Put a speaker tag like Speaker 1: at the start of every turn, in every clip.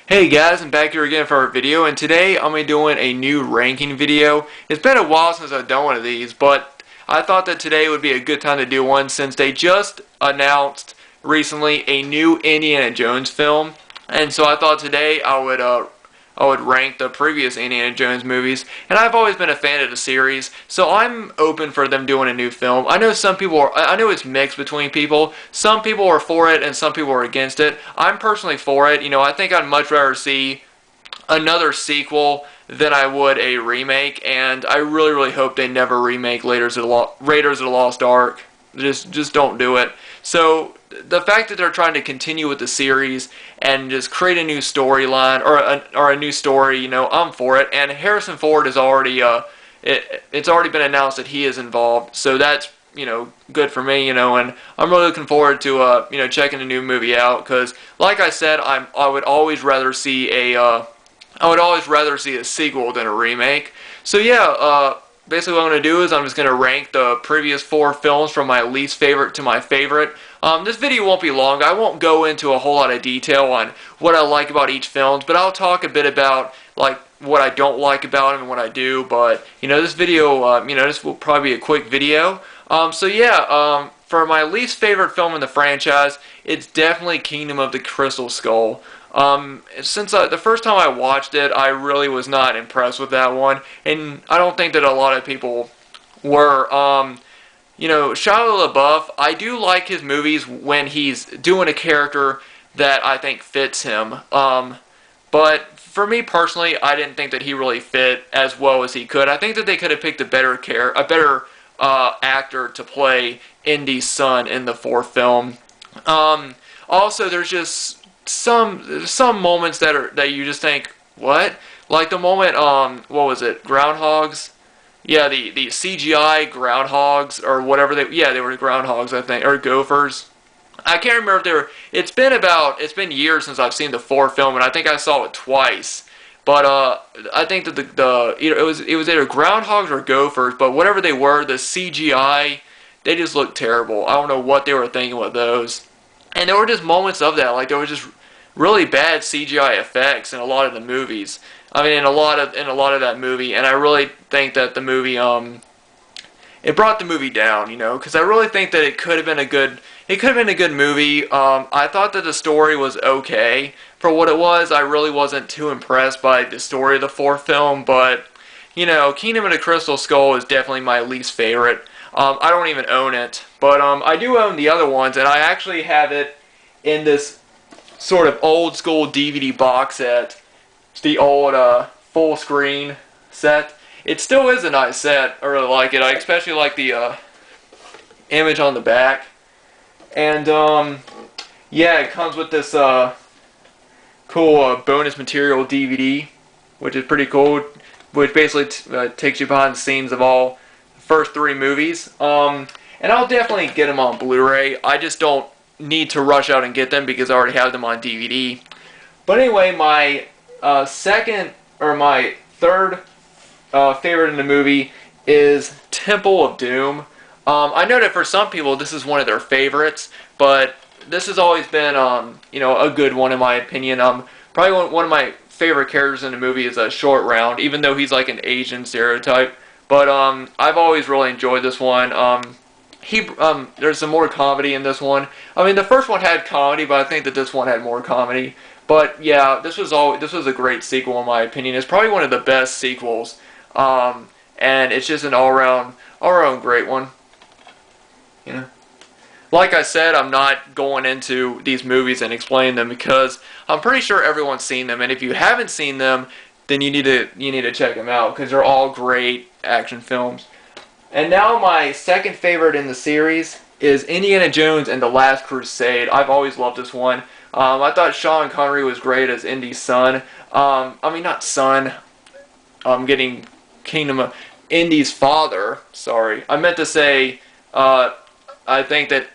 Speaker 1: Hey guys, I'm back here again for our video, and today I'm going to be doing a new ranking video. It's been a while since I've done one of these, but I thought that today would be a good time to do one since they just announced recently a new Indiana Jones film, and so I thought today I would rank the previous Indiana Jones movies, and I've always been a fan of the series, so I'm open for them doing a new film. I know I know it's mixed between people. Some people are for it, and some people are against it. I'm personally for it. I think I'd much rather see another sequel than I would a remake, and I really, really hope they never remake Raiders of the Lost Ark. Just don't do it. So the fact that they're trying to continue with the series and just create a new storyline or a new story, I'm for it. And Harrison Ford is already it's already been announced that he is involved, so that's good for me, and I'm really looking forward to checking the new movie out because, like I said, I would always rather see a sequel than a remake. So yeah, basically what I'm going to do is I'm just going to rank the previous 4 films from my least favorite to my favorite. This video won't be long. I won't go into a whole lot of detail on what I like about each film, but I'll talk a bit about like what I don't like about them and what I do. But this video, this will probably be a quick video. So yeah, for my least favorite film in the franchise, it's definitely Kingdom of the Crystal Skull. Since the first time I watched it, I really was not impressed with that one, and I don't think that a lot of people were. Shia LaBeouf, I do like his movies when he's doing a character that I think fits him. But for me personally, I didn't think that he really fit as well as he could. I think that they could have picked a better actor to play Indy's son in the 4th film. Also, there's just some moments that you just think, what? Like the moment, what was it? Groundhogs? Yeah, the CGI groundhogs or whatever they were groundhogs, I think, or gophers. I can't remember if they were. It's been years since I've seen the 4th film, and I think I saw it twice. But I think that it was either groundhogs or gophers, but whatever they were, the CGI, they just looked terrible. I don't know what they were thinking with those. And there were just moments of that, like there was just really bad CGI effects in a lot of the movies. I mean, in a lot of that movie, and I really think that the movie it brought the movie down, because I really think that it could have been a good movie. I thought that the story was okay for what it was. I really wasn't too impressed by the story of the 4th film, but Kingdom of the Crystal Skull is definitely my least favorite. I don't even own it, but I do own the other ones, and I actually have it in this sort of old school DVD box set. It's the old full screen set. It still is a nice set. I really like it. I especially like the image on the back. And yeah, it comes with this cool bonus material DVD, which is pretty cool, which basically takes you behind the scenes of all the first 3 movies. And I'll definitely get them on Blu-ray. I just don't need to rush out and get them because I already have them on DVD. But anyway, my my third favorite in the movie is Temple of Doom. I know that for some people this is one of their favorites, but this has always been a good one in my opinion. Probably one of my favorite characters in the movie is Short Round, even though he's like an Asian stereotype. But I've always really enjoyed this one. There's some more comedy in this one. I mean, the first one had comedy, but I think that this one had more comedy. But yeah, this was a great sequel in my opinion. It's probably one of the best sequels, and it's just an all around great one. Like I said, I'm not going into these movies and explaining them because I'm pretty sure everyone's seen them, and if you haven't seen them, then you need to check them out because they're all great action films. And now my second favorite in the series is Indiana Jones and the Last Crusade. I've always loved this one. I thought Sean Connery was great as Indy's son. I mean, not son. I'm getting Indy's father. Sorry. I meant to say, I think that,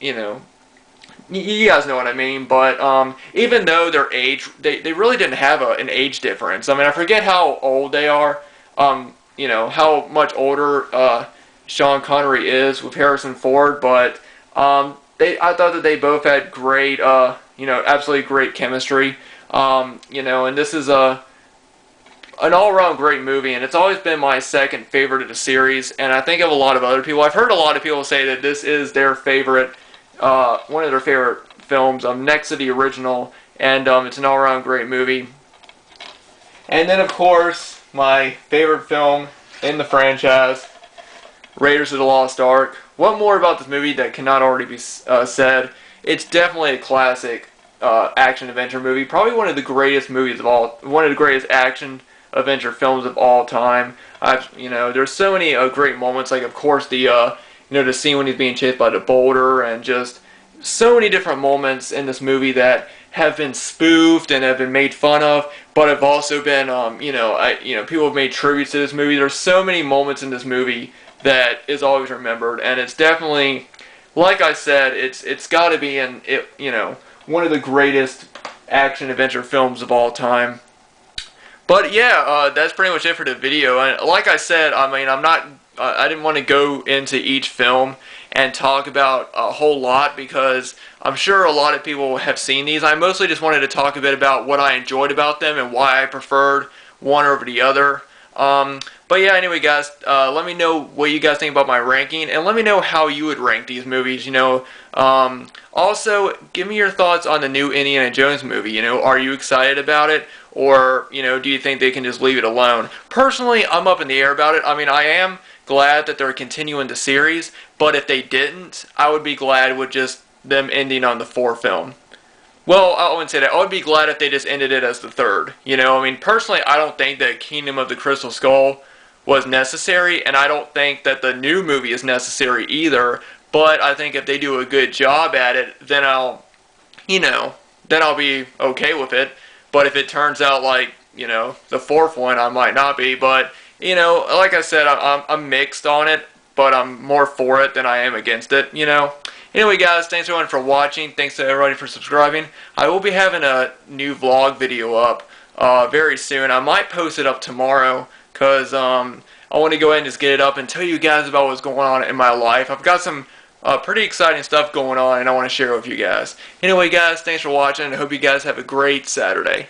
Speaker 1: you guys know what I mean. But even though their age, they really didn't have an age difference. I mean, I forget how old they are. How much older Sean Connery is with Harrison Ford, but I thought that they both had great, absolutely great chemistry. And this is an all-around great movie, and it's always been my second favorite of the series, and I think of a lot of other people. I've heard a lot of people say that this is their favorite, one of their favorite films, next to the original, and it's an all-around great movie. And then, of course, my favorite film in the franchise, Raiders of the Lost Ark. What more about this movie that cannot already be said? It's definitely a classic action-adventure movie. Probably one of the greatest one of the greatest action-adventure films of all time. There's so many great moments. Like, of course, the scene when he's being chased by the boulder, and just so many different moments in this movie that have been spoofed and have been made fun of, but have also been, people have made tributes to this movie. There's so many moments in this movie that is always remembered, and it's definitely, like I said, it's got to be one of the greatest action adventure films of all time. But yeah, that's pretty much it for the video. And like I said, I didn't want to go into each film and talk about a whole lot, because I'm sure a lot of people have seen these. I mostly just wanted to talk a bit about what I enjoyed about them and why I preferred one over the other. But yeah, anyway, guys, let me know what you guys think about my ranking, and let me know how you would rank these movies. Also, give me your thoughts on the new Indiana Jones movie. Are you excited about it, or do you think they can just leave it alone? Personally, I'm up in the air about it. I am glad that they're continuing the series, but if they didn't, I would be glad with just them ending on the 4th film. Well, I wouldn't say that. I would be glad if they just ended it as the 3rd. Personally, I don't think that Kingdom of the Crystal Skull was necessary, and I don't think that the new movie is necessary either. But I think if they do a good job at it, then I'll be okay with it. But if it turns out like, the 4th one, I might not be. But, like I said, I'm mixed on it, but I'm more for it than I am against it, Anyway, guys, thanks everyone for watching. Thanks to everybody for subscribing. I will be having a new vlog video up very soon. I might post it up tomorrow, because I want to go ahead and just get it up and tell you guys about what's going on in my life. I've got some pretty exciting stuff going on, and I want to share it with you guys. Anyway, guys, thanks for watching, and I hope you guys have a great Saturday.